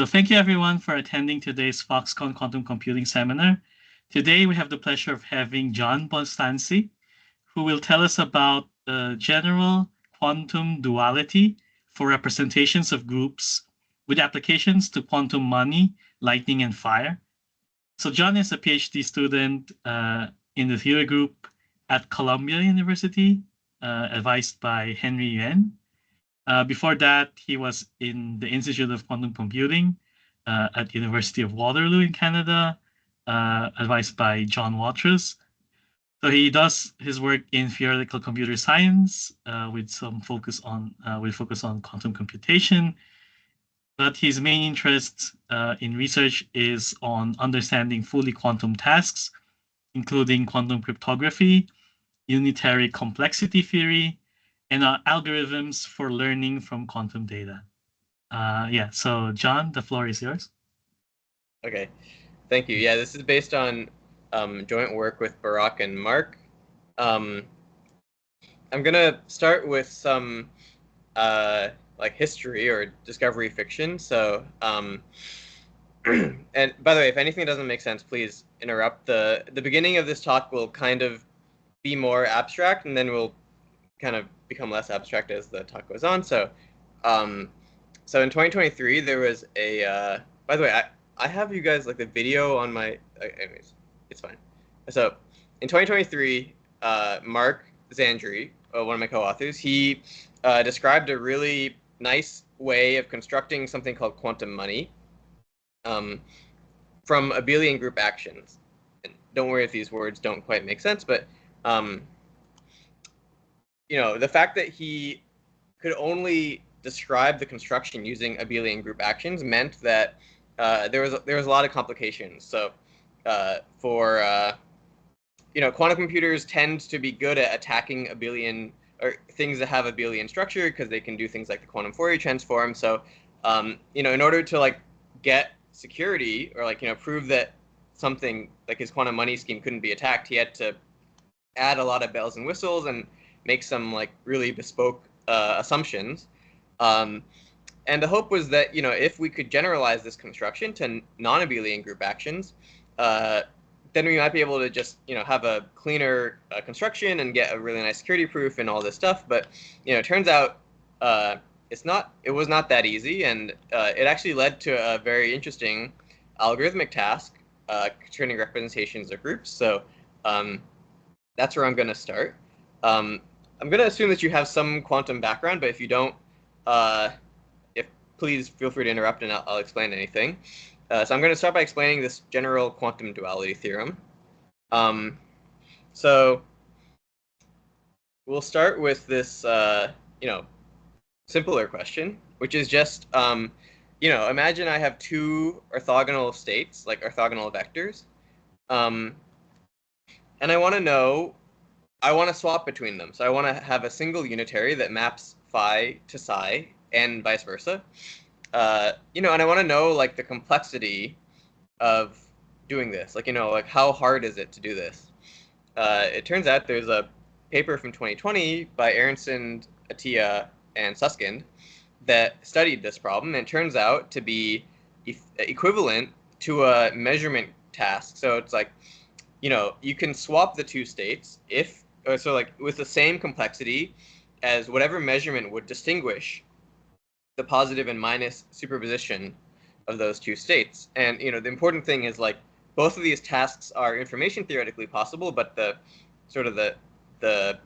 So thank you everyone for attending today's Foxconn Quantum Computing Seminar. Today we have the pleasure of having John Bostanci, who will tell us about the general quantum duality for representations of groups with applications to quantum money, lightning, and fire. So John is a PhD student in the theory group at Columbia University, advised by Henry Yuan. Before that, he was in the Institute of Quantum Computing at University of Waterloo in Canada, advised by John Watrous. So he does his work in theoretical computer science with focus on quantum computation. But his main interest in research is on understanding fully quantum tasks, including quantum cryptography, unitary complexity theory, and algorithms for learning from quantum data. So John, the floor is yours. Okay, thank you. Yeah, this is based on joint work with Barak and Mark. I'm gonna start with some like history or discovery fiction. So, and by the way, if anything doesn't make sense, please interrupt. The beginning of this talk will kind of be more abstract, and then we'll kind of become less abstract as the talk goes on. So, so in 2023, there was a. By the way, I have you guys like the video on my. Anyways, it's fine. So, in 2023, Mark Zhandry, one of my co-authors, he described a really nice way of constructing something called quantum money from abelian group actions. And don't worry if these words don't quite make sense, but the fact that he could only describe the construction using abelian group actions meant that there was a lot of complications. So quantum computers tend to be good at attacking abelian or things that have abelian structure because they can do things like the quantum Fourier transform. So in order to like get security or prove that something like his quantum money scheme couldn't be attacked, he had to add a lot of bells and whistles and make some like really bespoke assumptions. And the hope was that if we could generalize this construction to non-abelian group actions, then we might be able to just have a cleaner construction and get a really nice security proof and all this stuff. But it turns out it was not that easy, and it actually led to a very interesting algorithmic task concerning representations of groups. So that's where I'm going to start. I'm going to assume that you have some quantum background, but if you don't, please feel free to interrupt and I'll explain anything. So I'm going to start by explaining this general quantum duality theorem. So we'll start with this, simpler question, which is just, imagine I have two orthogonal states, like orthogonal vectors, and I want to swap between them. So I want to have a single unitary that maps phi to psi and vice versa. And I want to know like the complexity of doing this. Like how hard is it to do this? It turns out there's a paper from 2020 by Aaronson, Atia, and Susskind that studied this problem, and it turns out to be equivalent to a measurement task. So it's like, you can swap the two states with the same complexity as whatever measurement would distinguish the positive and minus superposition of those two states. And the important thing is like both of these tasks are information theoretically possible, but the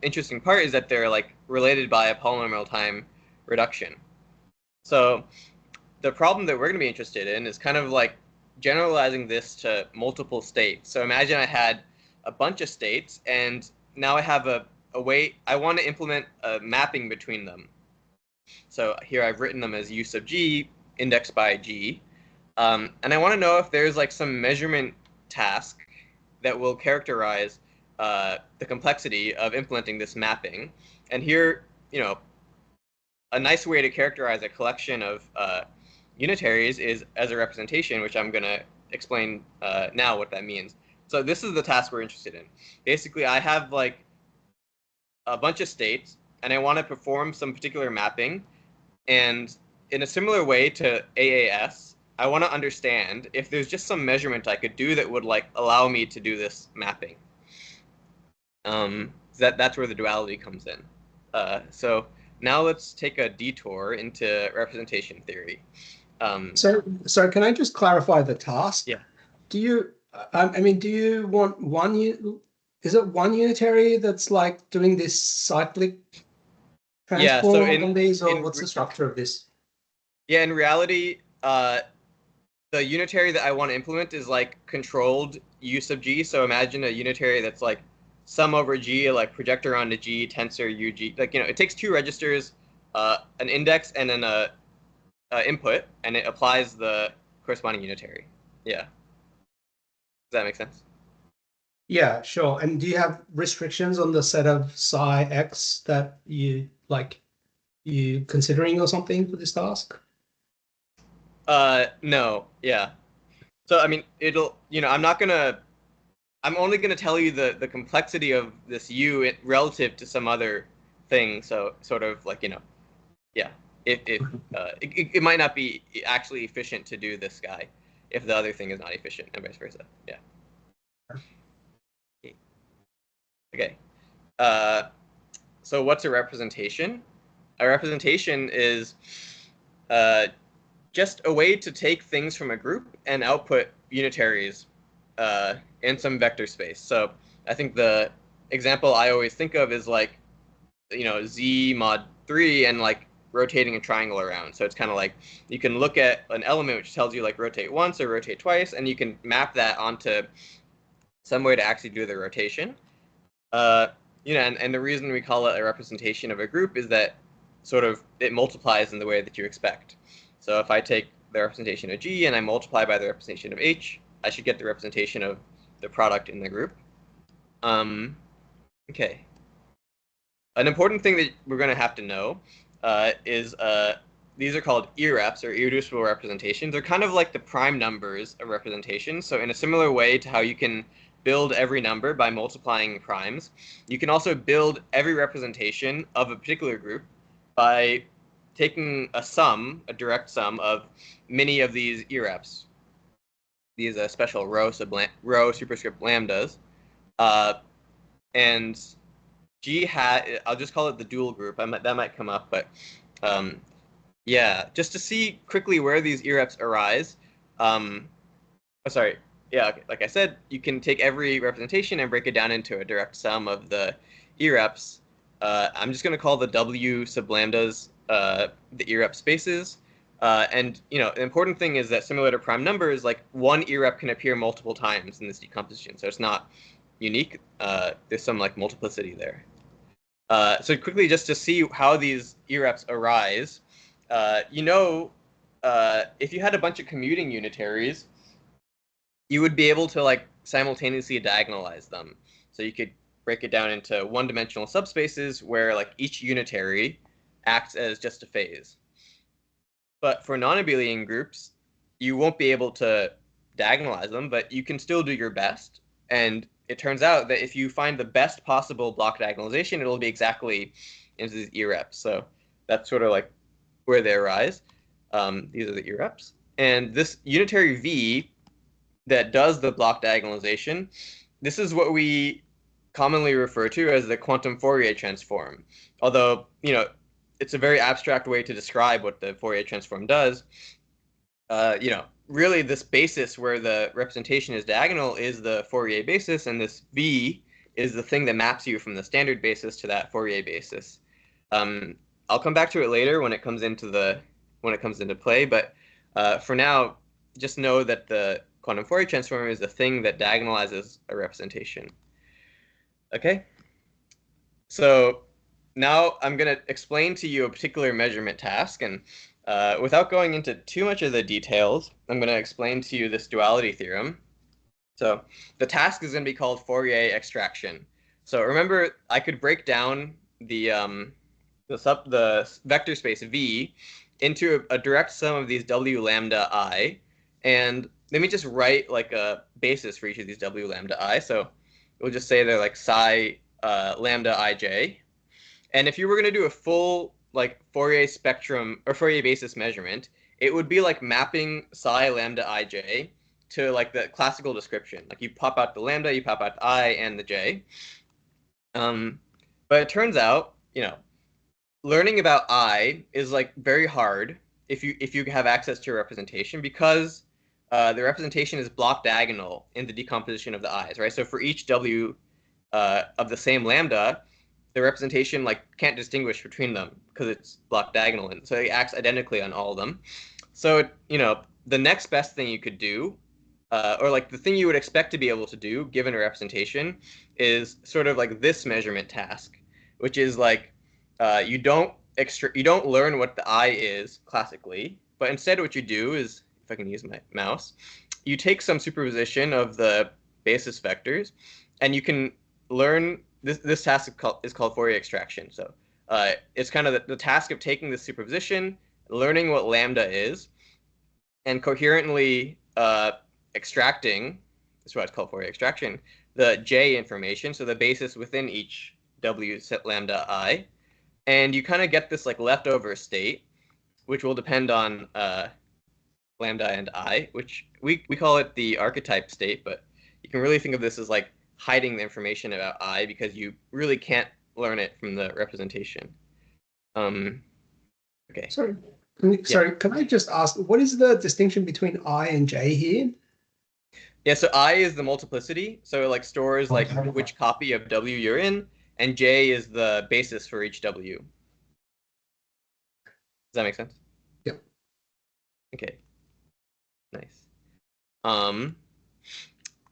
interesting part is that they're like related by a polynomial time reduction. So the problem that we're going to be interested in is kind of like generalizing this to multiple states. So imagine I had a bunch of states, and now I have a way I want to implement a mapping between them. So here I've written them as u sub g indexed by g, and I want to know if there's like some measurement task that will characterize the complexity of implementing this mapping. And here, a nice way to characterize a collection of unitaries is as a representation, which I'm going to explain now what that means. So this is the task we're interested in. Basically, I have like a bunch of states, and I want to perform some particular mapping. And in a similar way to AAS, I want to understand if there's just some measurement I could do that would like allow me to do this mapping. That's where the duality comes in. So now let's take a detour into representation theory. So can I just clarify the task? Yeah. Do you, I mean, do you want is it one unitary that's like doing this cyclic transform on these, or what's the structure of this? Yeah, in reality, the unitary that I want to implement is like controlled U sub G. So imagine a unitary that's like sum over G, like projector onto G, tensor UG. Like, it takes two registers, an index and then a input, and it applies the corresponding unitary. Yeah. Does that make sense? Yeah, sure. And do you have restrictions on the set of psi x that you considering or something for this task? No. Yeah. So I mean, I'm only gonna tell you the complexity of this U relative to some other thing. So sort of like, yeah, it might not be actually efficient to do this guy if the other thing is not efficient, and vice versa. Yeah. Okay. So what's a representation? A representation is just a way to take things from a group and output unitaries in some vector space. So I think the example I always think of is like, Z mod 3 and like rotating a triangle around. So it's kind of like you can look at an element which tells you like rotate once or rotate twice, and you can map that onto some way to actually do the rotation. And the reason we call it a representation of a group is that sort of it multiplies in the way that you expect. So if I take the representation of G and I multiply by the representation of H, I should get the representation of the product in the group. Okay. An important thing that we're going to have to know is these are called irreps, or irreducible representations. They're kind of like the prime numbers of representations. So in a similar way to how you can build every number by multiplying primes, you can also build every representation of a particular group by taking a direct sum of many of these irreps, these special rho superscript lambdas, and G hat. I'll just call it the dual group. That might come up, but yeah, just to see quickly where these irreps arise. Yeah, like I said, you can take every representation and break it down into a direct sum of the irreps. I'm just going to call the W sub lambdas the irrep spaces. And the important thing is that similar to prime numbers, like one irrep can appear multiple times in this decomposition. So it's not unique. There's some like multiplicity there. So quickly, just to see how these irreps arise, if you had a bunch of commuting unitaries, you would be able to like simultaneously diagonalize them. So you could break it down into one-dimensional subspaces where like each unitary acts as just a phase. But for non-Abelian groups, you won't be able to diagonalize them, but you can still do your best. And it turns out that if you find the best possible block diagonalization, it'll be exactly into these irreps. So that's sort of like where they arise. These are the irreps. And this unitary V that does the block diagonalization, this is what we commonly refer to as the quantum Fourier transform. Although, it's a very abstract way to describe what the Fourier transform does. Really this basis where the representation is diagonal is the Fourier basis, and this V is the thing that maps you from the standard basis to that Fourier basis. I'll come back to it later when it comes into play, but for now, just know that the quantum Fourier transform is the thing that diagonalizes a representation. Okay? So now I'm going to explain to you a particular measurement task, and without going into too much of the details, I'm going to explain to you this duality theorem. So the task is going to be called Fourier extraction. So remember, I could break down the vector space V into a direct sum of these W lambda I, and let me just write like a basis for each of these W lambda I. So we'll just say they're like psi lambda ij. And if you were going to do a full like Fourier spectrum or Fourier basis measurement, it would be like mapping psi lambda ij to like the classical description. Like you pop out the lambda, you pop out the I and the j. But it turns out, learning about I is like very hard if you have access to a representation, because the representation is block diagonal in the decomposition of the i's, right? So for each w of the same lambda, the representation like can't distinguish between them because it's block diagonal, and so it acts identically on all of them. So the next best thing you could do, or like the thing you would expect to be able to do given a representation, is sort of like this measurement task, which is like you don't learn what the I is classically, but instead what you do is, if I can use my mouse, you take some superposition of the basis vectors, and you can learn this task is called Fourier extraction. So it's kind of the task of taking this superposition, learning what lambda is, and coherently extracting, that's why it's called Fourier extraction, the j information, so the basis within each w set lambda I, and you kind of get this like leftover state, which will depend on lambda and I, which we call it the archetype state, but you can really think of this as like hiding the information about I, because you really can't learn it from the representation. Okay. Sorry, can I just ask, what is the distinction between I and j here? Yeah, so I is the multiplicity, so it like stores like which copy of W you're in, and J is the basis for each W. Does that make sense? Yep. Okay. Nice.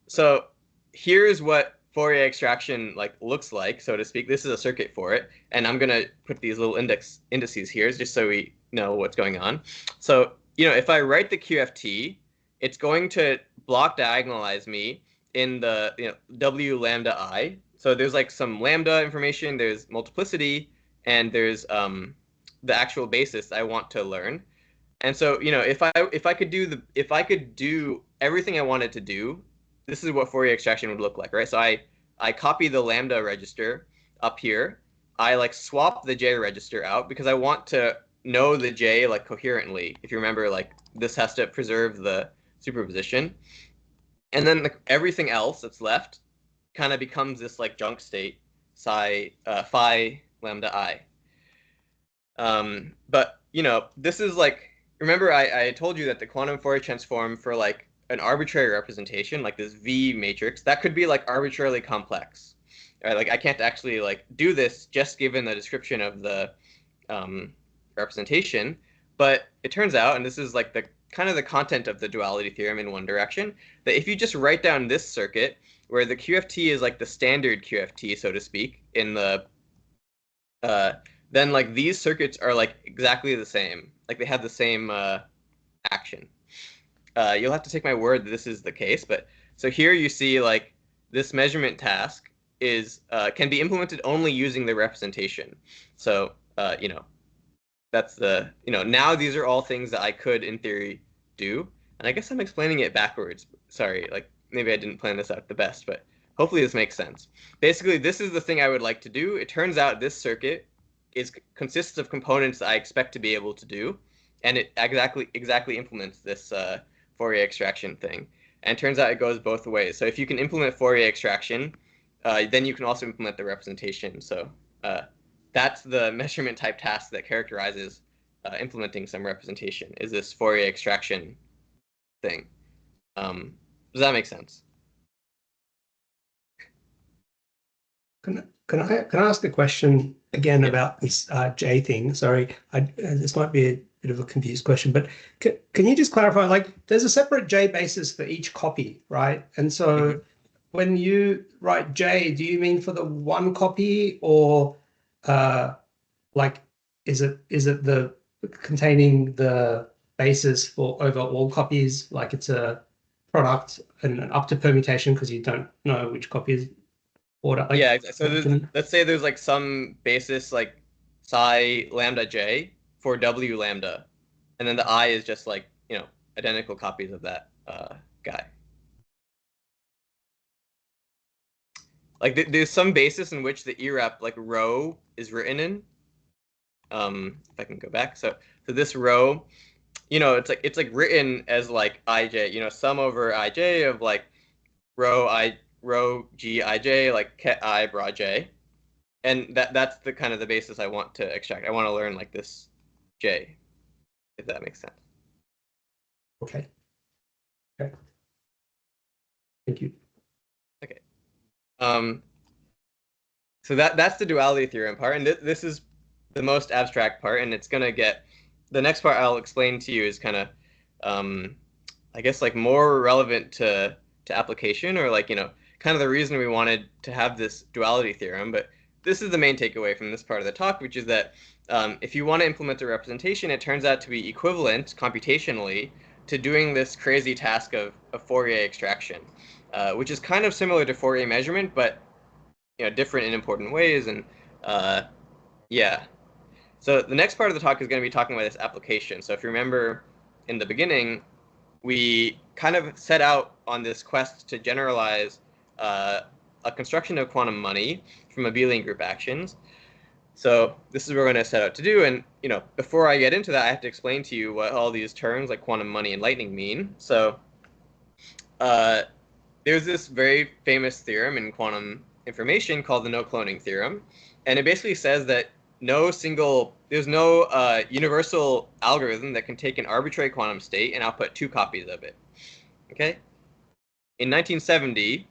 So here's what Fourier extraction like looks like, so to speak. This is a circuit for it, and I'm gonna put these little indices here just so we know what's going on. So if I write the QFT, it's going to block diagonalize me in the W lambda I. So there's like some lambda information, there's multiplicity, and there's the actual basis I want to learn. And so if I could do everything I wanted to do, this is what Fourier extraction would look like, right? So I copy the lambda register up here. I like swap the j register out because I want to know the j like coherently. If you remember, like this has to preserve the superposition, and then everything else that's left kind of becomes this like junk state psi phi lambda I. But this is like, remember I told you that the quantum Fourier transform for like an arbitrary representation, like this V matrix, that could be like arbitrarily complex. Right? Like I can't actually like do this just given the description of the representation. But it turns out, and this is like the kind of the content of the duality theorem in one direction, that if you just write down this circuit where the QFT is like the standard QFT, so to speak, in the then like these circuits are like exactly the same. Like they have the same action. You'll have to take my word that this is the case, but so here you see like this measurement task is can be implemented only using the representation. So that's the now these are all things that I could in theory do, and I guess I'm explaining it backwards. Sorry, like maybe I didn't plan this out the best, but hopefully this makes sense. Basically, this is the thing I would like to do. It turns out this circuit consists of components that I expect to be able to do, and it exactly implements this Fourier extraction thing. And it turns out it goes both ways. So if you can implement Fourier extraction, then you can also implement the representation. So that's the measurement type task that characterizes implementing some representation, is this Fourier extraction thing. Does that make sense? Can I ask a question again about this J thing? Sorry, this might be a bit of a confused question, but can you just clarify? Like, there's a separate J basis for each copy, right? And so when you write J, do you mean for the one copy, or like is it the containing the basis for over all copies? Like it's a product and up to permutation because you don't know which copy is order. Like, yeah, so let's say there's like some basis like psi lambda j for w lambda, and then the I is just like identical copies of that guy. Like there's some basis in which the irrep like row is written in. If I can go back, so this row, it's like written as like ij, sum over ij of like rho g ij, like ket I bra j, and that's the kind of the basis I want to extract. I want to learn like this j, if that makes sense. Okay. Okay. Thank you. Okay. So that's the duality theorem part, and this is the most abstract part, and it's gonna get the next part I'll explain to you is kind of, I guess like more relevant to application, or like kind of the reason we wanted to have this duality theorem. But this is the main takeaway from this part of the talk, which is that if you want to implement a representation, it turns out to be equivalent computationally to doing this crazy task of Fourier extraction, which is kind of similar to Fourier measurement, but different in important ways. And yeah. So the next part of the talk is going to be talking about this application. So if you remember in the beginning, we kind of set out on this quest to generalize a construction of quantum money from abelian group actions. So this is what we're going to set out to do. And before I get into that, I have to explain to you what all these terms like quantum money and lightning mean. So there's this very famous theorem in quantum information called the no cloning theorem, and it basically says that there's no universal algorithm that can take an arbitrary quantum state and output two copies of it. Okay. In 1970,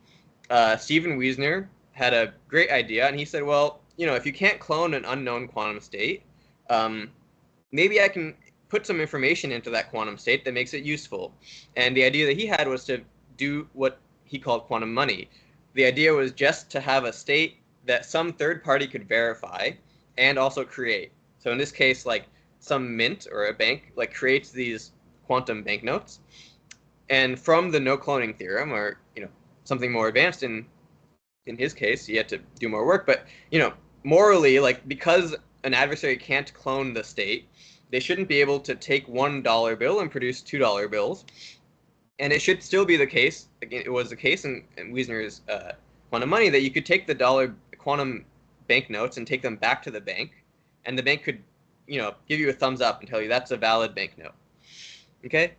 Stephen Wiesner had a great idea, and he said, well, if you can't clone an unknown quantum state, maybe I can put some information into that quantum state that makes it useful. And the idea that he had was to do what he called quantum money. The idea was just to have a state that some third party could verify and also create. So in this case, like some mint or a bank like creates these quantum banknotes, and from the no cloning theorem, or something more advanced in his case, he had to do more work, but morally, like, because an adversary can't clone the state, they shouldn't be able to take $1 bill and produce $2 bills. And it should still be the case, again, it was the case in Wiesner's quantum money, that you could take the dollar quantum banknotes and take them back to the bank, and the bank could, give you a thumbs up and tell you that's a valid banknote. Okay?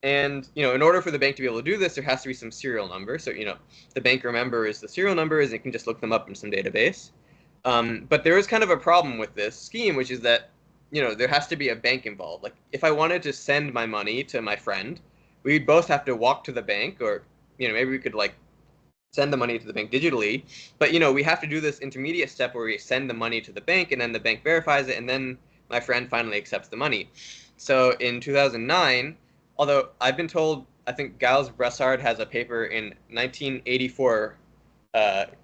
And, in order for the bank to be able to do this, there has to be some serial number. So, the bank remembers the serial numbers, and it can just look them up in some database. But there is kind of a problem with this scheme, which is that, there has to be a bank involved. Like, if I wanted to send my money to my friend, we'd both have to walk to the bank, or, maybe we could, like, send the money to the bank digitally. But, we have to do this intermediate step where we send the money to the bank, and then the bank verifies it, and then my friend finally accepts the money. So in 2009, although I've been told, I think Gauss Bressard has a paper in 1984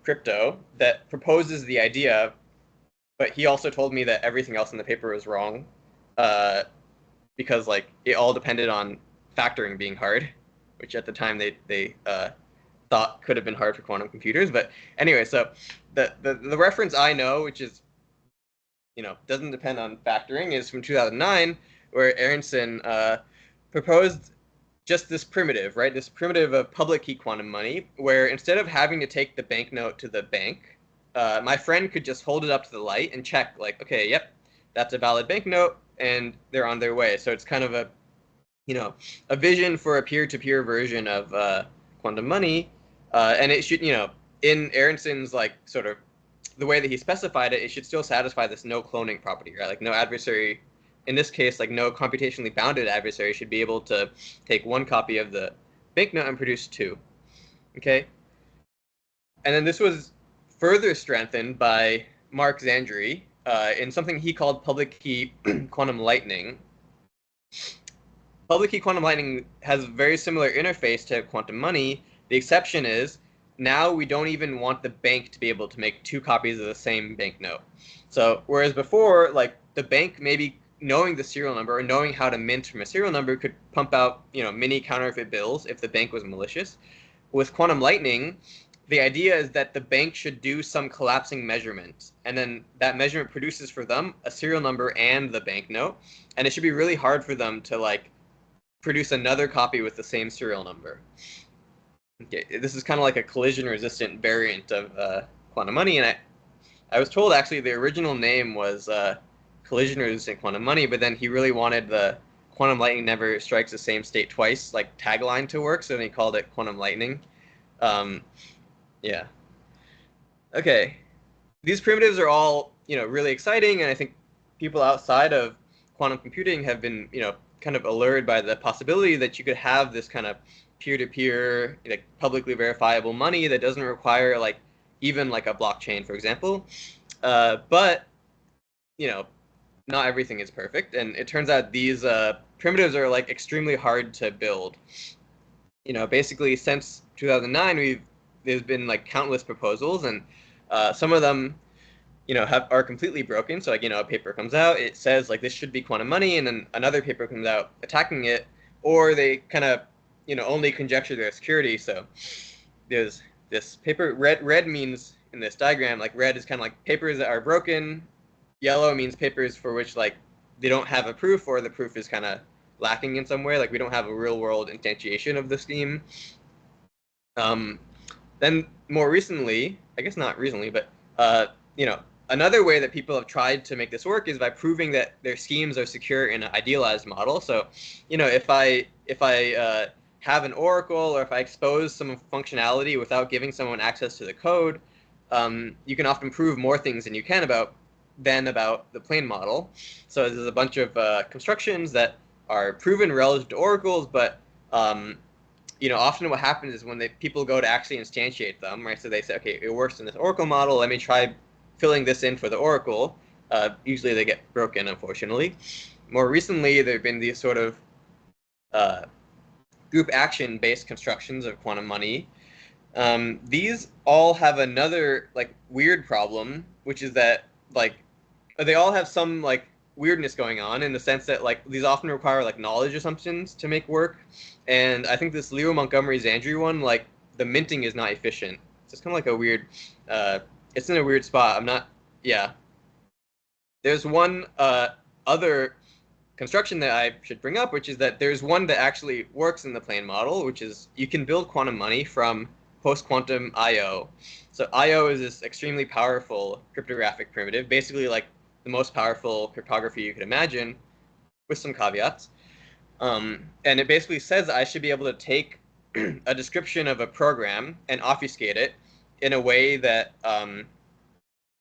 crypto that proposes the idea, but he also told me that everything else in the paper was wrong, because like it all depended on factoring being hard, which at the time they thought could have been hard for quantum computers. But anyway, so the reference I know, which is doesn't depend on factoring, is from 2009, where Aaronson proposed just this primitive, right? This primitive of public key quantum money, where instead of having to take the banknote to the bank, my friend could just hold it up to the light and check, like, okay, yep, that's a valid banknote, and they're on their way. So it's kind of a, a vision for a peer-to-peer version of quantum money, and it should, in Aaronson's like sort of the way that he specified it, it should still satisfy this no cloning property, right? Like no adversary. In this case, like no computationally bounded adversary should be able to take one copy of the banknote and produce two. Okay? And then this was further strengthened by Mark Zhandry in something he called public key quantum lightning. Public key quantum lightning has a very similar interface to quantum money. The exception is now we don't even want the bank to be able to make two copies of the same banknote. So whereas before, like the bank maybe knowing the serial number or knowing how to mint from a serial number could pump out, mini counterfeit bills if the bank was malicious. With quantum lightning, the idea is that the bank should do some collapsing measurement, and then that measurement produces for them a serial number and the banknote, and it should be really hard for them to like produce another copy with the same serial number. Okay, this is kind of like a collision-resistant variant of quantum money, and I was told actually the original name was collision-resistant quantum money, but then he really wanted the quantum lightning never strikes the same state twice, like tagline to work, so then he called it quantum lightning. Yeah. Okay. These primitives are all, really exciting, and I think people outside of quantum computing have been, kind of allured by the possibility that you could have this kind of peer-to-peer, publicly verifiable money that doesn't require even a blockchain, for example. But not everything is perfect, and it turns out these primitives are extremely hard to build. Basically since 2009, there's been countless proposals, and some of them are completely broken. So a paper comes out, it says this should be quantum money, and then another paper comes out attacking it, or they kind of only conjecture their security. So there's this paper. Red means in this diagram, red is kind of papers that are broken. Yellow means papers for which they don't have a proof, or the proof is kind of lacking in some way. We don't have a real world instantiation of the scheme. Then more recently, I guess not recently, but another way that people have tried to make this work is by proving that their schemes are secure in an idealized model. So, if I have an oracle, or if I expose some functionality without giving someone access to the code, you can often prove more things than you can about the plain model. So there's a bunch of constructions that are proven relative to oracles, but often what happens is when people go to actually instantiate them, right? So they say, okay, it works in this oracle model. Let me try filling this in for the oracle. Usually they get broken, unfortunately. More recently, there have been these sort of group action-based constructions of quantum money. These all have another weird problem, which is that they all have some weirdness going on, in the sense that these often require knowledge assumptions to make work. And I think this Leo Montgomery Zhandry one, the minting is not efficient. So it's kind of a weird, it's in a weird spot. Yeah. There's one other construction that I should bring up, which is that there's one that actually works in the plain model, which is you can build quantum money from post-quantum I/O. So I/O is this extremely powerful cryptographic primitive, basically the most powerful cryptography you could imagine, with some caveats. And it basically says that I should be able to take a description of a program and obfuscate it in a way that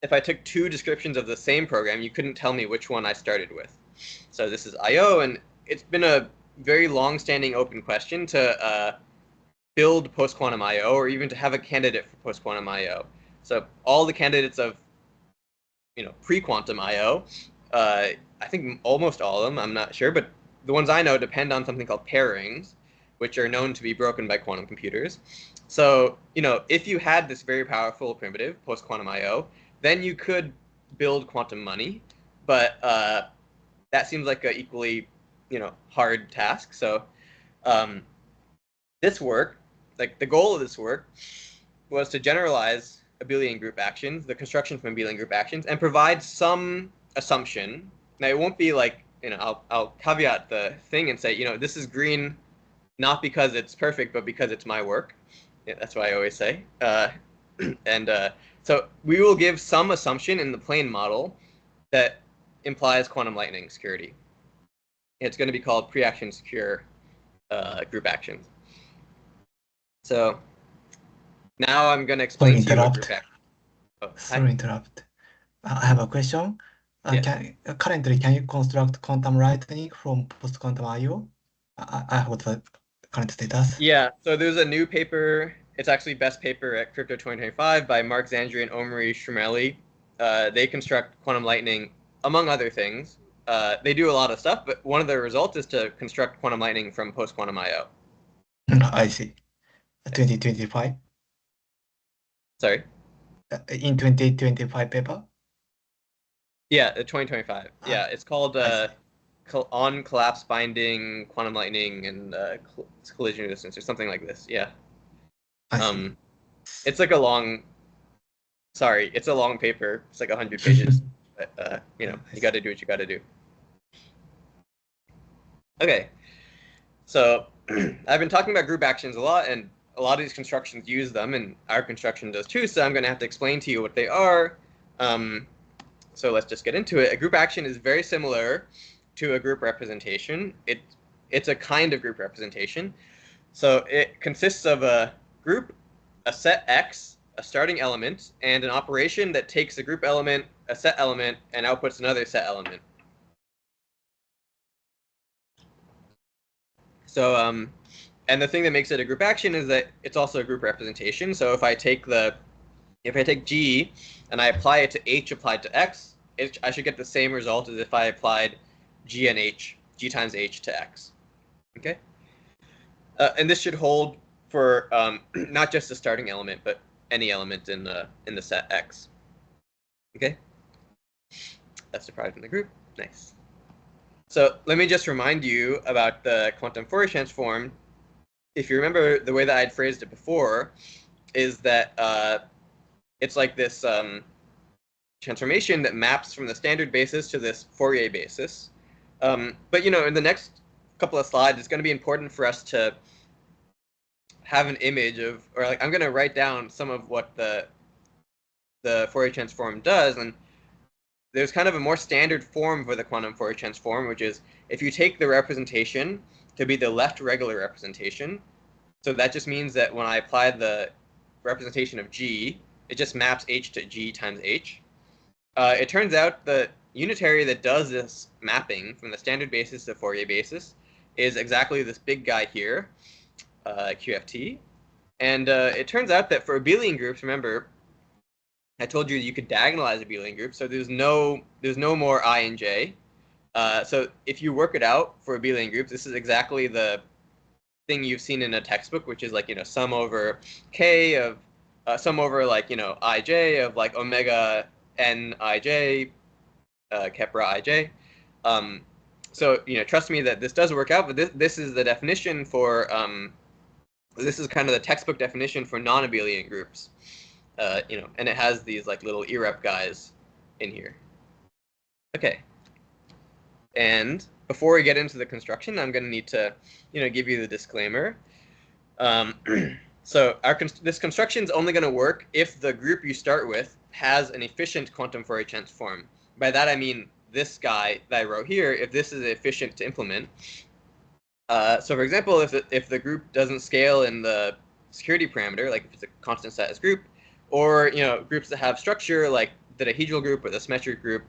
if I took two descriptions of the same program, you couldn't tell me which one I started with. So this is I/O, and it's been a very long-standing open question to build post-quantum I/O, or even to have a candidate for post-quantum I/O. So all the candidates of pre-quantum I/O, I think almost all of them, I'm not sure, but the ones I know depend on something called pairings, which are known to be broken by quantum computers. So, if you had this very powerful primitive, post-quantum I/O, then you could build quantum money, but that seems like a equally, hard task. So this work, the goal of this work was to generalize abelian group actions, the construction from abelian group actions, and provide some assumption. Now, it won't be I'll caveat the thing and say, this is green not because it's perfect, but because it's my work. Yeah, that's what I always say. So we will give some assumption in the plain model that implies quantum lightning security. It's going to be called pre-action secure group actions. So now I'm going to explain to you what group action. Sorry to interrupt. I have a question. Yeah. Currently, can you construct quantum lightning from post-quantum I/O? I have the current status. Yeah, so there's a new paper. It's actually best paper at Crypto 2025 by Mark Zhandry and Omri Shmereli. They construct quantum lightning, among other things. They do a lot of stuff, but one of the results is to construct quantum lightning from post-quantum I/O. I see. 2025? Sorry? In 2025 paper? Yeah, 2025. Yeah, it's called on collapse binding, quantum lightning, and collision resistance, or something like this. Yeah. It's a long. Sorry, it's a long paper. It's 100 pages. But you got to do what you got to do. Okay. So I've been talking about group actions a lot, and a lot of these constructions use them, and our construction does too. So I'm going to have to explain to you what they are. So let's just get into it. A group action is very similar to a group representation. It's a kind of group representation. So it consists of a group, a set X, a starting element, and an operation that takes a group element, a set element, and outputs another set element. So, and the thing that makes it a group action is that it's also a group representation. So if I take G and I apply it to H applied to X, I should get the same result as if I applied G and H, G times H to X. Okay? And this should hold for not just the starting element, but any element in the set X. Okay? That's the product in the group. Nice. So let me just remind you about the quantum Fourier transform. If you remember, the way that I'd phrased it before is that it's like this transformation that maps from the standard basis to this Fourier basis. But in the next couple of slides, it's going to be important for us to have an image of, or like I'm going to write down some of what the Fourier transform does, and there's kind of a more standard form for the quantum Fourier transform, which is if you take the representation to be the left regular representation, so that just means that when I apply the representation of G, it just maps H to G times H. It turns out the unitary that does this mapping from the standard basis to Fourier basis is exactly this big guy here, QFT. And it turns out that for abelian groups, remember, I told you could diagonalize abelian groups, so there's no more I and J. So if you work it out for abelian groups, this is exactly the thing you've seen in a textbook, which is like sum over K of sum over like IJ of like omega n IJ, kepra IJ. So trust me that this does work out, but this is the definition for this is kind of the textbook definition for non-abelian groups. And it has these like little irrep guys in here. Okay. And before we get into the construction, I'm going to need to, give you the disclaimer. So this construction is only going to work if the group you start with has an efficient quantum Fourier transform. By that I mean this guy that I wrote here. If this is efficient to implement. So for example, if the group doesn't scale in the security parameter, like if it's a constant status group, or groups that have structure like the dihedral group or the symmetric group,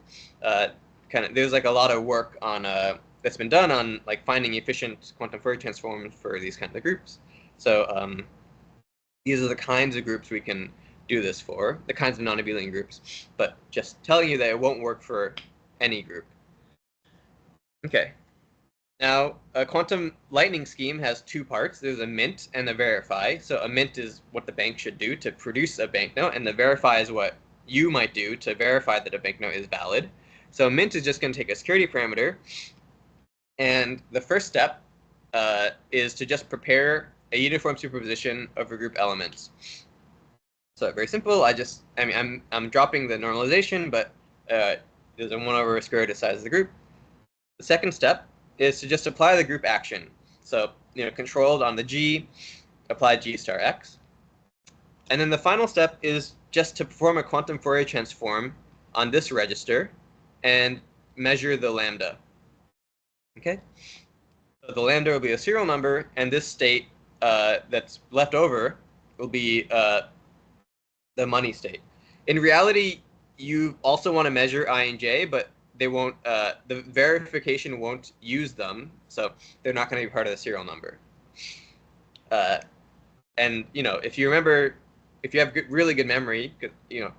there's like a lot of work on that's been done on like finding efficient quantum Fourier transforms for these kinds of groups. So these are the kinds of groups we can do this for, the kinds of non-abelian groups, but just telling you that it won't work for any group. Okay. Now, a quantum lightning scheme has two parts. There's a mint and a verify. So a mint is what the bank should do to produce a banknote, and the verify is what you might do to verify that a banknote is valid. So mint is just going to take a security parameter, and the first step is to just prepare a uniform superposition over group elements. So very simple. I'm dropping the normalization, but there's a 1 over square root of the size of the group. The second step is to just apply the group action. So, controlled on the G, apply G star X. And then the final step is just to perform a quantum Fourier transform on this register and measure the lambda. Okay? So the lambda will be a serial number, and this state that's left over will be the money state. In reality, you also want to measure I and J, but they won't. The verification won't use them, so they're not going to be part of the serial number. And if you remember, if you have really good memory, because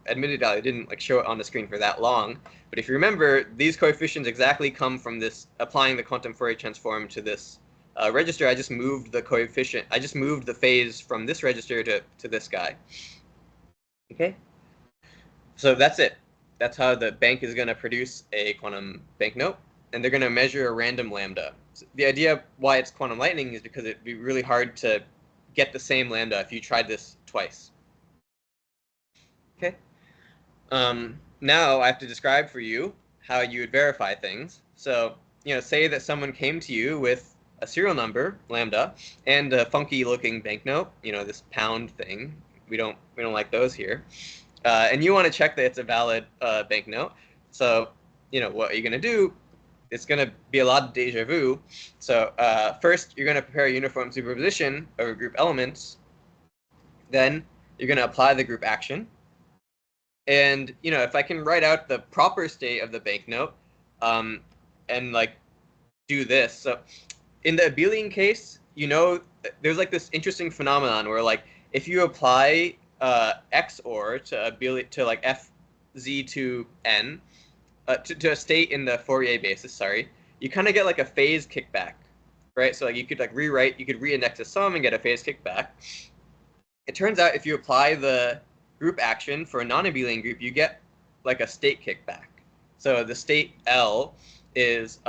admittedly I didn't like show it on the screen for that long, but if you remember, these coefficients exactly come from this applying the quantum Fourier transform to this register. I just moved the coefficient. I just moved the phase from this register to this guy. Okay. So that's it. That's how the bank is going to produce a quantum banknote, and they're going to measure a random lambda. So the idea why it's quantum lightning is because it'd be really hard to get the same lambda if you tried this twice. Okay. Now I have to describe for you how you would verify things. So, say that someone came to you with a serial number, lambda, and a funky looking banknote, this pound thing. We don't like those here. And you want to check that it's a valid banknote. So, what are you going to do? It's going to be a lot of deja vu. So first, you're going to prepare a uniform superposition over group elements. Then you're going to apply the group action. And, if I can write out the proper state of the banknote and, do this. So in the Abelian case, there's, this interesting phenomenon where, if you apply XOR to fz to n, to a state in the Fourier basis, you kind of get, a phase kickback, right? So, you could, you could reindex a sum and get a phase kickback. It turns out if you apply the group action for a non-Abelian group, you get, a state kickback. So the state L is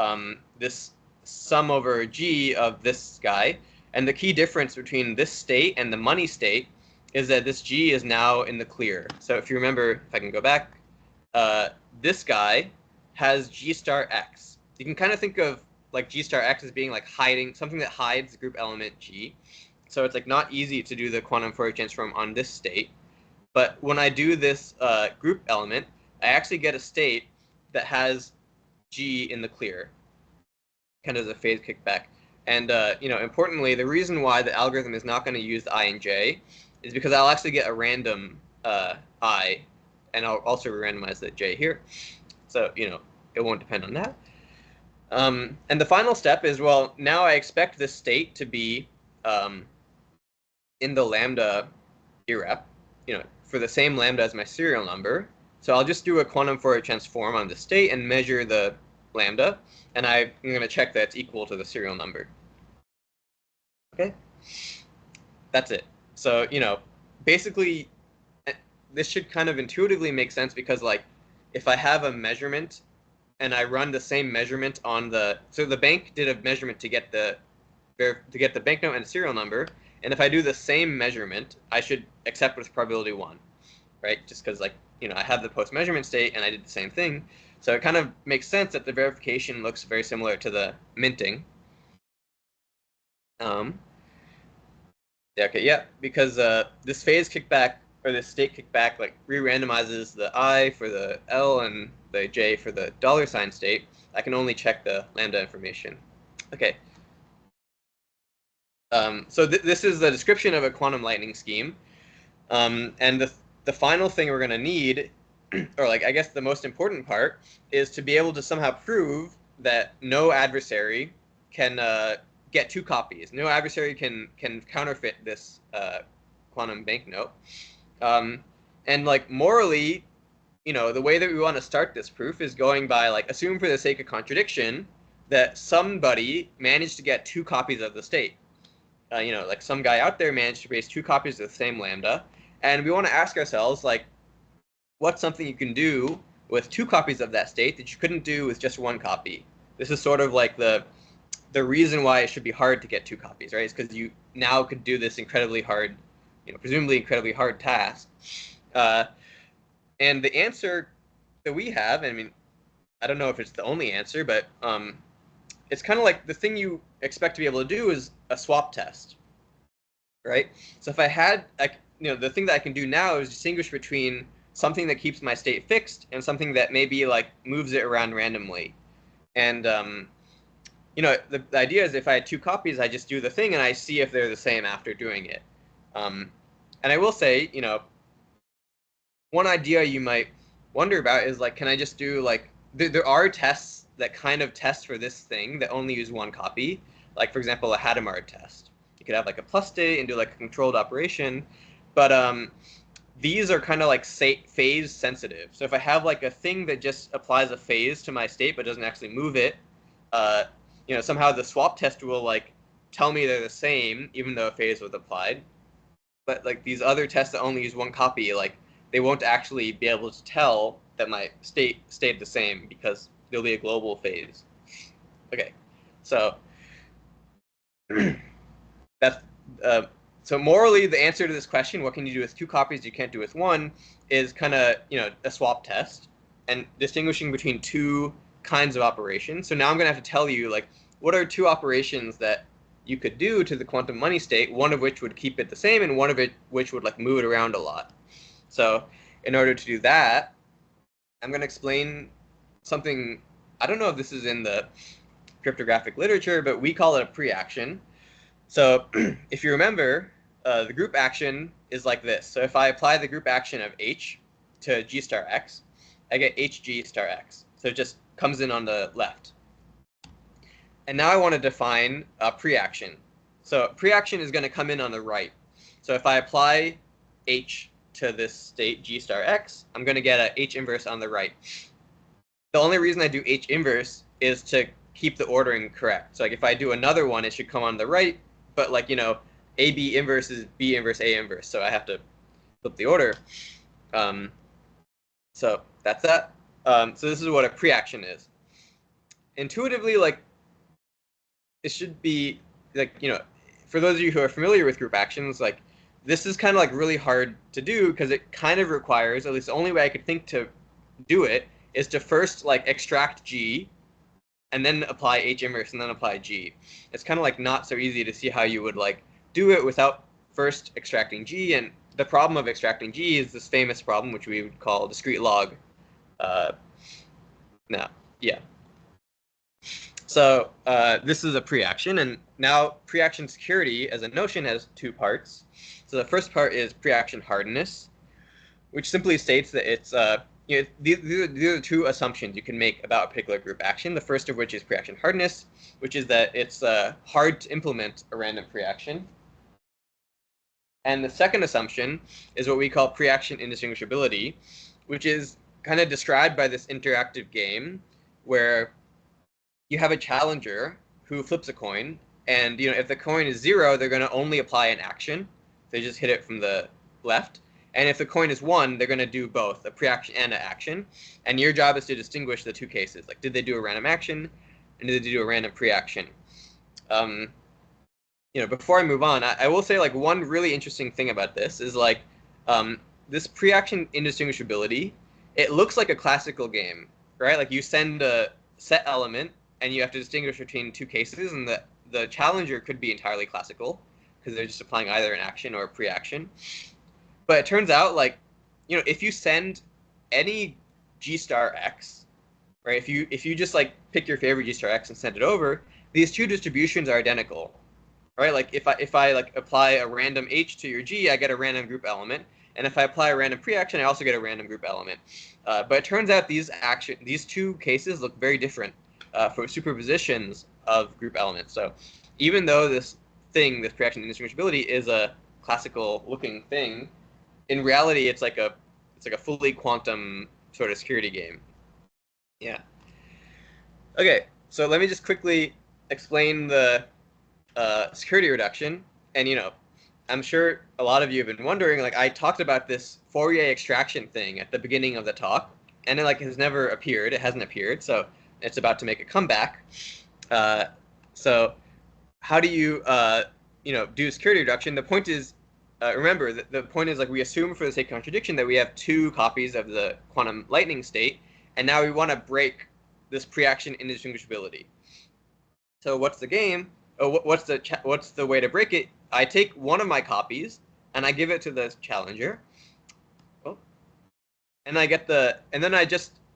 this sum over G of this guy. And the key difference between this state and the money state is that this G is now in the clear. So if you remember, if I can go back, this guy has G star X. You can kind of think of G star X as being hiding, something that hides the group element G. So it's not easy to do the quantum Fourier transform on this state. But when I do this group element, I actually get a state that has G in the clear, kind of as a phase kickback. And importantly, the reason why the algorithm is not going to use the I and J is because I'll actually get a random I, and I'll also randomize the J here. So, it won't depend on that. And the final step is, well, now I expect this state to be in the lambda irrep, for the same lambda as my serial number. So I'll just do a quantum Fourier transform on the state and measure the lambda, and I'm going to check that it's equal to the serial number. Okay? That's it. So, basically, this should kind of intuitively make sense because, if I have a measurement and I run the same measurement on so the bank did a measurement to get the banknote and serial number, and if I do the same measurement, I should accept with probability 1, right? Just because, I have the post-measurement state and I did the same thing. So it kind of makes sense that the verification looks very similar to the minting. Because this phase kickback, or this state kickback, re-randomizes the I for the L and the J for the $ state. I can only check the lambda information. Okay. So this is the description of a quantum lightning scheme. And the final thing we're going to need, or I guess the most important part, is to be able to somehow prove that no adversary can get 2 copies. No adversary can counterfeit this quantum banknote. And morally, the way that we want to start this proof is going by assume for the sake of contradiction that somebody managed to get 2 copies of the state. Some guy out there managed to raise 2 copies of the same lambda, and we want to ask ourselves what's something you can do with 2 copies of that state that you couldn't do with just 1 copy. This is sort of the reason why it should be hard to get 2 copies, right? It's because you now could do this incredibly hard, presumably incredibly hard task. And the answer that we have, I don't know if it's the only answer, but it's kind of the thing you expect to be able to do is a swap test, right? So if I had, the thing that I can do now is distinguish between something that keeps my state fixed and something that maybe moves it around randomly. And the idea is if I had 2 copies, I just do the thing and I see if they're the same after doing it. And I will say, one idea you might wonder about is can I just do there are tests that kind of test for this thing that only use 1 copy, for example a Hadamard test. You could have a plus state and do a controlled operation, but these are kind of phase sensitive. So if I have a thing that just applies a phase to my state but doesn't actually move it, somehow the swap test will tell me they're the same even though a phase was applied. But these other tests that only use 1 copy, they won't actually be able to tell that my state stayed the same because there'll be a global phase. Okay, so that's so morally the answer to this question, what can you do with 2 copies you can't do with 1, is kind of a swap test and distinguishing between 2 kinds of operations. So now I'm gonna have to tell you what are 2 operations that you could do to the quantum money state, one of which would keep it the same and one of which would move it around a lot. So in order to do that, I'm going to explain something, I don't know if this is in the cryptographic literature, but we call it a pre-action. So if you remember, the group action is like this. So if I apply the group action of H to G star X, I get HG star X. So it just comes in on the left. And now I want to define a pre-action. So pre-action is going to come in on the right. So if I apply H to this state G star X, I'm going to get a H inverse on the right. The only reason I do H inverse is to keep the ordering correct. So like if I do another one, it should come on the right, but like, you know, AB inverse is B inverse A inverse, so I have to flip the order. So that's that. So this is what a pre-action is. Intuitively, like, it should be like, you know, for those of you who are familiar with group actions, like this is kind of like really hard to do because it kind of requires, at least the only way I could think to do it is to first like extract G and then apply H inverse and then apply G. It's kind of like not so easy to see how you would like do it without first extracting G. And the problem of extracting G is this famous problem, which we would call discrete log. So this is a pre-action, and now pre-action security as a notion has two parts. So the first part is pre-action hardness, which simply states that it's you know, these are two assumptions you can make about a particular group action. The first of which is pre-action hardness, which is that it's hard to implement a random pre-action. And the second assumption is what we call pre-action indistinguishability, which is kind of described by this interactive game where you have a challenger who flips a coin, and you know if the coin is 0, they're going to only apply an action. They just hit it from the left. And if the coin is 1, they're going to do both, a pre-action and an action. And your job is to distinguish the two cases. Like, did they do a random action, and did they do a random pre-action? You know, before I move on, I will say like one really interesting thing about this is like this pre-action indistinguishability. It looks like a classical game, right? Like you send a set element, and you have to distinguish between two cases, and the challenger could be entirely classical because they're just applying either an action or a pre-action. But it turns out, like, you know, if you send any G star X, right? If you just like pick your favorite G star X and send it over, these two distributions are identical, right? Like if I like apply a random H to your G, I get a random group element, and if I apply a random pre-action, I also get a random group element. But it turns out these two cases look very different for superpositions of group elements. So even though this pre-action indistinguishability is a classical looking thing, in reality it's like a fully quantum sort of security game. Yeah. Okay, so let me just quickly explain the security reduction. And you know, I'm sure a lot of you have been wondering, like I talked about this Fourier extraction thing at the beginning of the talk, and it like has never appeared. It hasn't appeared, so it's about to make a comeback. So how do you you know, do security reduction? The point is, remember, the point is like we assume for the sake of contradiction that we have two copies of the quantum lightning state, and now we want to break this pre-action indistinguishability. So what's the game? What's the way to break it? I take one of my copies and I give it to the challenger. Oh, and I get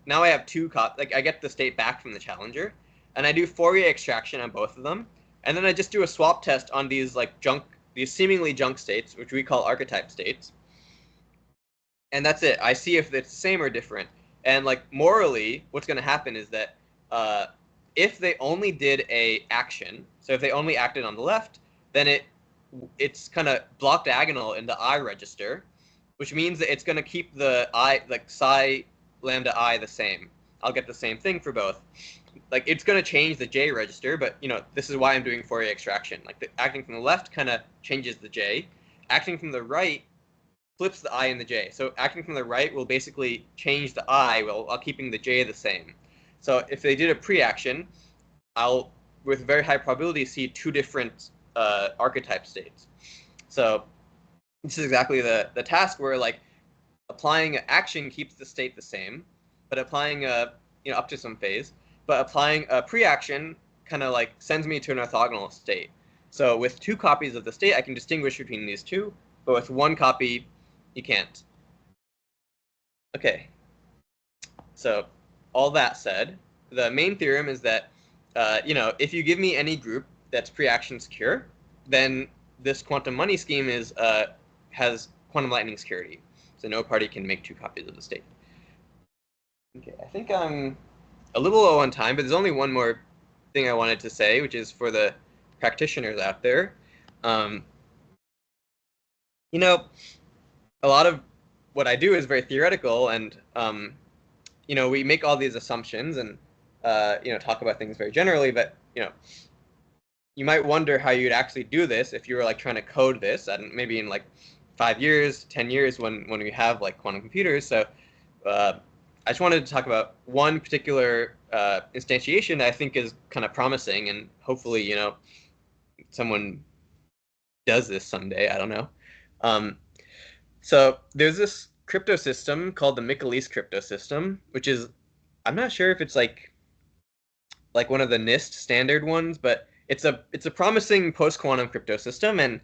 now I have two copies. Like I get the state back from the challenger, and I do Fourier extraction on both of them, and then I just do a swap test on these like these seemingly junk states, which we call archetype states. And that's it. I see if it's the same or different. And like morally, what's going to happen is that if they only did a action, so if they only acted on the left, then it's kind of block diagonal in the I register, which means that it's going to keep the I, like psi lambda I, the same. I'll get the same thing for both. Like it's going to change the J register, but you know, this is why I'm doing Fourier extraction. Like acting from the left kind of changes the J. Acting from the right flips the I and the J. So acting from the right will basically change the I while keeping the J the same. So if they did a pre-action, I'll, with very high probability, see two different archetype states. So this is exactly the task where like applying an action keeps the state the same, but applying up to some phase, but applying a pre-action kind of like sends me to an orthogonal state. So with two copies of the state, I can distinguish between these two, but with one copy, you can't. Okay. So all that said, the main theorem is that if you give me any group that's pre-action secure, then this quantum money scheme has quantum lightning security. So no party can make 2 copies of the state. Okay, I think I'm a little low on time, but there's only one more thing I wanted to say, which is for the practitioners out there. A lot of what I do is very theoretical, and we make all these assumptions and talk about things very generally, but you might wonder how you'd actually do this if you were like trying to code this, and maybe in like 5 years, 10 years when we have like quantum computers. So I just wanted to talk about one particular instantiation that I think is kind of promising, and hopefully someone does this someday. I don't know. So there's this cryptosystem called the McEliece cryptosystem, which is, I'm not sure if it's like one of the NIST standard ones, but it's a promising post-quantum cryptosystem, and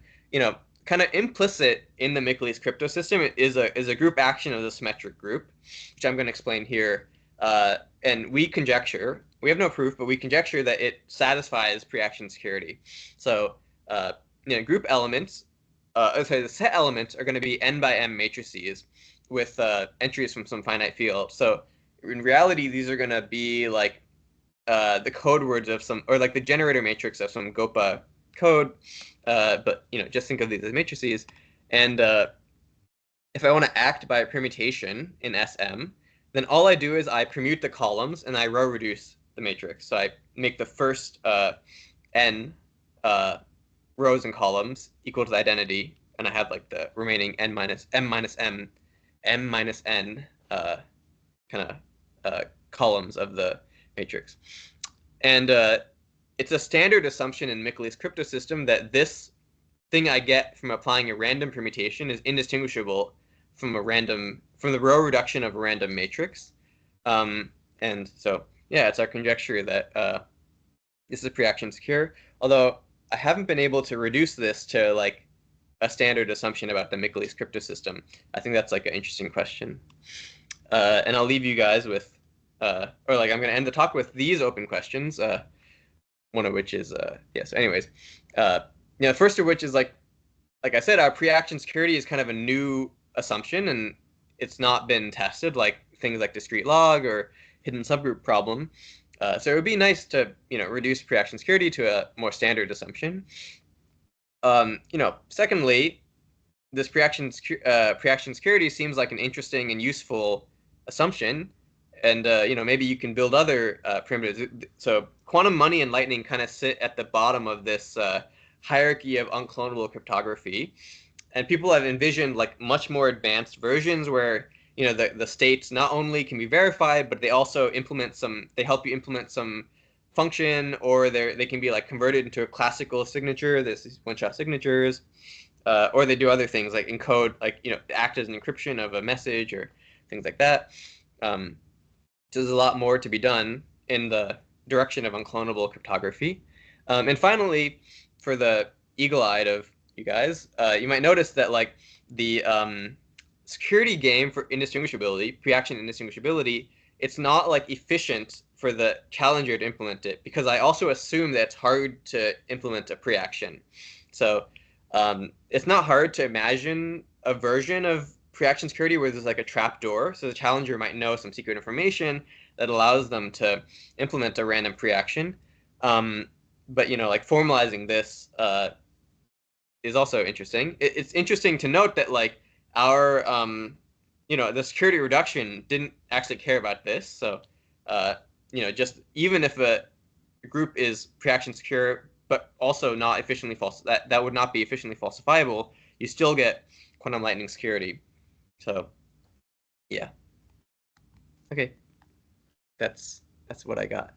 kind of implicit in the McEliece cryptosystem is a group action of the symmetric group, which I'm going to explain here. And we conjecture, we have no proof, but we conjecture that it satisfies pre-action security. So group elements, the set elements are going to be n by m matrices with entries from some finite field. So in reality, these are going to be like the code words of some, or like the generator matrix of some Gopa code. But just think of these as matrices. And if I want to act by a permutation in SM, then all I do is I permute the columns and I row reduce the matrix. So I make the first n rows and columns equal to the identity, and I have like the remaining m minus n kind of columns of the matrix. And it's a standard assumption in McEliece cryptosystem that this thing I get from applying a random permutation is indistinguishable from the row reduction of a random matrix. And so, yeah, it's our conjecture that this is pre-action secure, although I haven't been able to reduce this to like a standard assumption about the McEliece cryptosystem. I think that's like an interesting question. And I'll leave you guys with, I'm going to end the talk with these open questions. One of which is so anyways, the first of which is like I said, our pre-action security is kind of a new assumption, and it's not been tested like things like discrete log or hidden subgroup problem. So it would be nice to reduce pre-action security to a more standard assumption. Secondly, this pre-action security seems like an interesting and useful assumption. And maybe you can build other primitives. So quantum money and lightning kind of sit at the bottom of this hierarchy of unclonable cryptography, and people have envisioned like much more advanced versions where the states not only can be verified, but they also they help you implement some function, or they can be like converted into a classical signature. There's these one-shot signatures, or they do other things like encode, like act as an encryption of a message or things like that. So there's a lot more to be done in the direction of unclonable cryptography. And finally, for the eagle-eyed of you guys, you might notice that like the security game for indistinguishability, pre-action indistinguishability, it's not like efficient for the challenger to implement it, because I also assume that it's hard to implement a pre-action. So it's not hard to imagine a version of pre-action security where there's like a trap door, so the challenger might know some secret information that allows them to implement a random pre-action. But like formalizing this is also interesting. It's interesting to note that like our the security reduction didn't actually care about this. So just even if a group is pre-action secure but also not efficiently that would not be efficiently falsifiable, you still get quantum lightning security. So, yeah. Okay, that's what I got.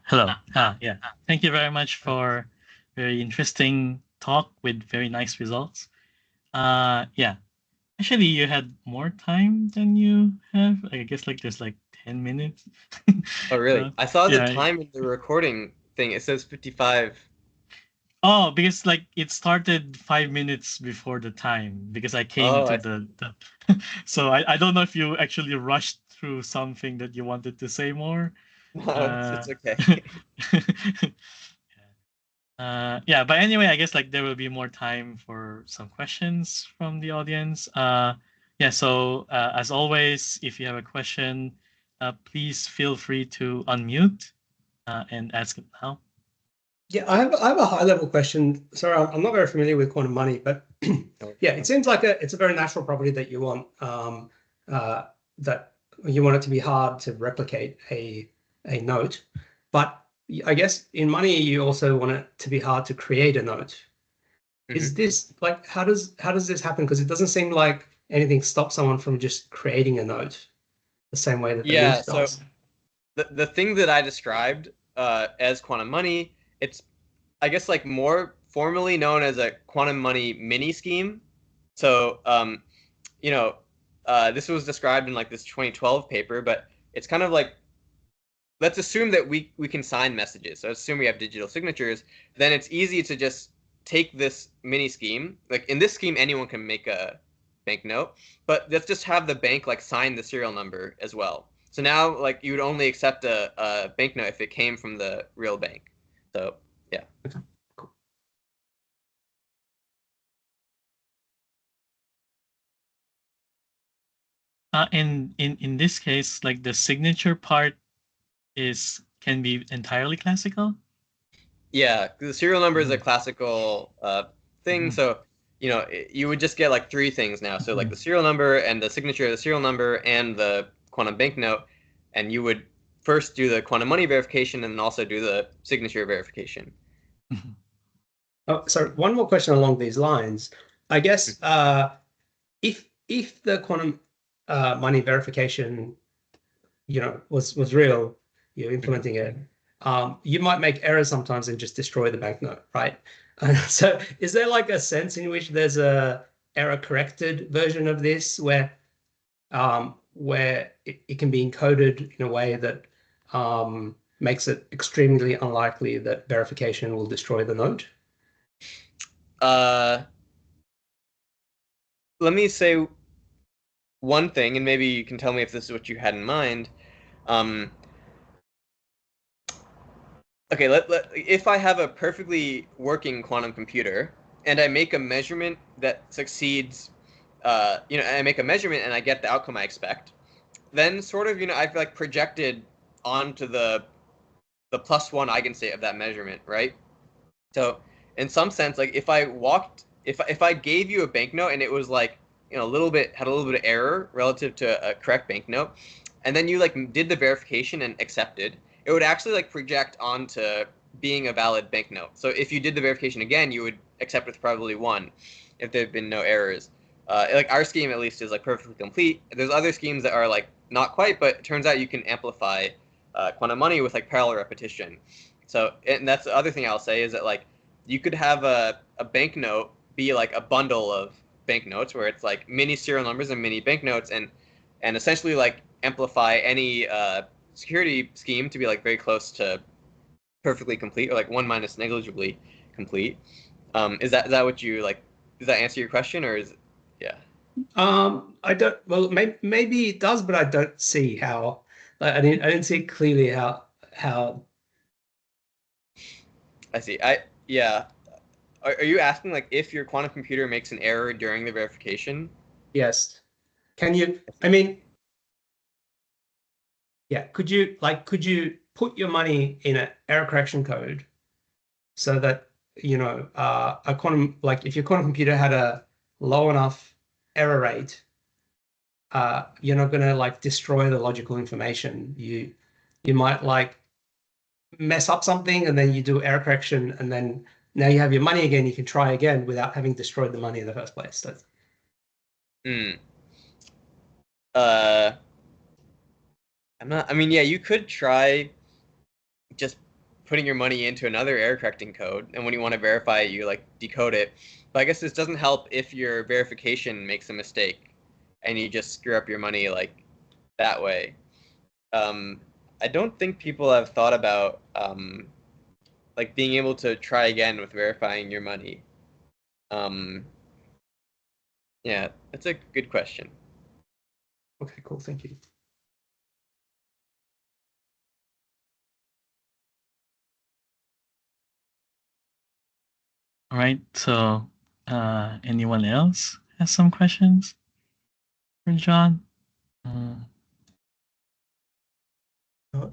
Hello. Yeah. Thank you very much for very interesting talk with very nice results. Yeah. Actually, you had more time than you have. I guess like there's like 10 minutes. Oh, really? I saw the time in the recording thing. It says 55. Oh, because like it started 5 minutes before the time because I came Oh, into I the so I don't know if you actually rushed through something that you wanted to say more. no, Uh, it's okay. yeah, but anyway, I guess like there will be more time for some questions from the audience. Yeah, so as always, if you have a question, please feel free to unmute and ask it now. Yeah, I have a high level question. Sorry, I'm not very familiar with quantum money, but yeah, it seems like it's a very natural property that you want that you want it to be hard to replicate a note, but I guess in money you also want it to be hard to create a note. Is this like how does this happen? Because it doesn't seem like anything stops someone from just creating a note the same way that the Yeah, mint so does. the thing that I described as quantum money, it's I guess like more formally known as a quantum money mini scheme. So you know, this was described in like this 2012 paper, but it's kind of like let's assume that we can sign messages. So assume we have digital signatures, then it's easy to just take this mini scheme. Like in this scheme, anyone can make a banknote, but let's just have the bank like sign the serial number as well. So now like you would only accept a banknote if it came from the real bank. So yeah. In this case, like the signature part can be entirely classical. Yeah, the serial number is a classical thing. Mhm. So, you would just get like three things now. So, like the serial number and the signature of the serial number and the quantum banknote, and you would first do the quantum money verification and then also do the signature verification. Oh, sorry, one more question along these lines. I guess if the quantum money verification, was real, you're implementing it, you might make errors sometimes and just destroy the banknote, right? So is there like a sense in which there's a error corrected version of this where it can be encoded in a way that makes it extremely unlikely that verification will destroy the note? Let me say one thing, and maybe you can tell me if this is what you had in mind. Okay, if I have a perfectly working quantum computer and I make a measurement that succeeds, I make a measurement and I get the outcome I expect, then sort of, I've like projected onto the +1 eigenstate of that measurement, right? So in some sense, like if I gave you a banknote and it was like, had a little bit of error relative to a correct banknote, and then you like did the verification and accepted, it would actually like project onto being a valid banknote. So if you did the verification again, you would accept with probability 1 if there had been no errors. Like our scheme at least is like perfectly complete. There's other schemes that are like not quite, but it turns out you can amplify quantum money with like parallel repetition. So, and that's the other thing I'll say is that like you could have a banknote be like a bundle of banknotes where it's like mini serial numbers and mini banknotes and essentially like amplify any security scheme to be like very close to perfectly complete or like 1 minus negligibly complete. Is that what you like? Does that answer your question or is yeah? I don't. Well, maybe it does, but I don't see how. Like, I didn't see clearly how. I see. Yeah. Are you asking like if your quantum computer makes an error during the verification? Yes. Can you? I mean, yeah. Could you put your money in an error correction code so that a quantum, like if your quantum computer had a low enough error rate, you're not going to like destroy the logical information. You might like mess up something and then you do error correction and then now you have your money again. You can try again without having destroyed the money in the first place. So, I'm not. I mean, yeah, you could try just putting your money into another error correcting code, and when you want to verify it, you like decode it. But I guess this doesn't help if your verification makes a mistake, and you just screw up your money like that way. I don't think people have thought about like being able to try again with verifying your money. Yeah, that's a good question. Okay, cool. Thank you. All right. So, anyone else has some questions for John?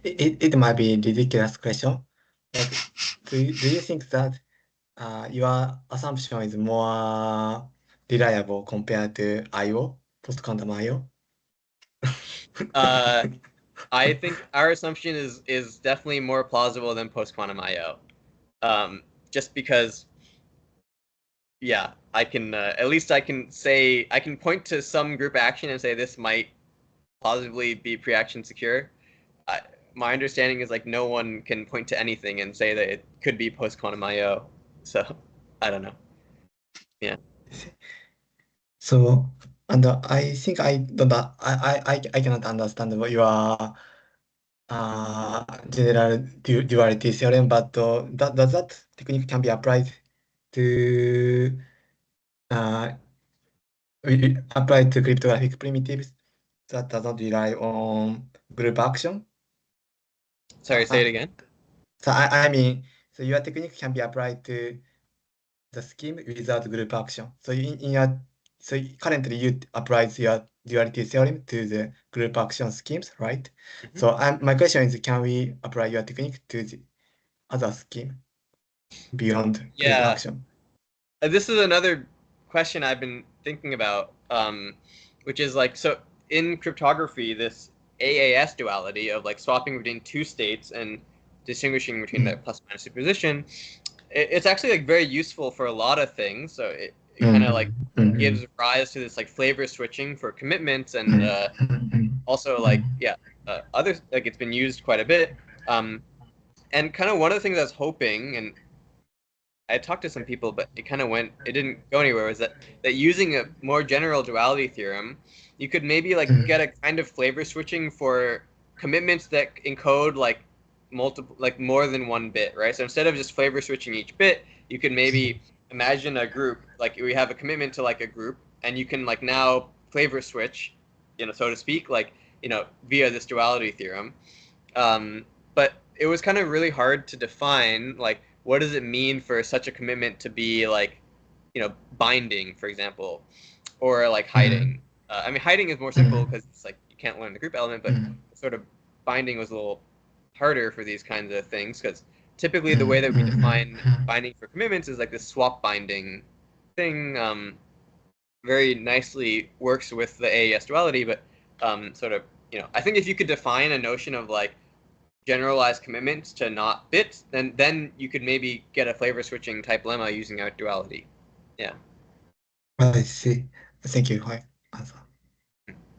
It might be a ridiculous question, but do you think that your assumption is more reliable compared to I/O, post-quantum I/O? I think our assumption is definitely more plausible than post-quantum I/O. Just because, yeah, I can at least I can point to some group action and say this might plausibly be pre-action secure. My understanding is like no one can point to anything and say that it could be post-quantum I/O. So I don't know. Yeah. So, and I think I cannot understand what your general duality theorem, but does that technique can be applied to cryptographic primitives that does not rely on group action? Sorry, say it again. So I mean, so your technique can be applied to the scheme without group action. So currently you apply your duality theorem to the group action schemes, right? Mm-hmm. So my question is, can we apply your technique to the other scheme beyond group action? This is another question I've been thinking about, which is like, so in cryptography, this AAS duality of like swapping between two states and distinguishing between the plus minus superposition, it's actually like very useful for a lot of things. So it kind of like gives rise to this like flavor switching for commitments, and also like others, like it's been used quite a bit. And kind of one of the things I was hoping, and I talked to some people, but it didn't go anywhere, was that using a more general duality theorem, you could maybe like get a kind of flavor switching for commitments that encode like more than one bit, right? So instead of just flavor switching each bit, you could maybe imagine a group, like we have a commitment to like a group, and you can like now flavor switch, so to speak, like, via this duality theorem. But it was kind of really hard to define, like, what does it mean for such a commitment to be like, binding, for example, or like hiding? I mean, hiding is more simple because it's like you can't learn the group element, but sort of binding was a little harder for these kinds of things, because typically the way that we define binding for commitments is like this swap binding thing. Very nicely works with the AES duality, but sort of, I think if you could define a notion of like generalized commitments to not bits, then you could maybe get a flavor switching type lemma using out duality. Yeah. I see. Thank you. Hi. Answer.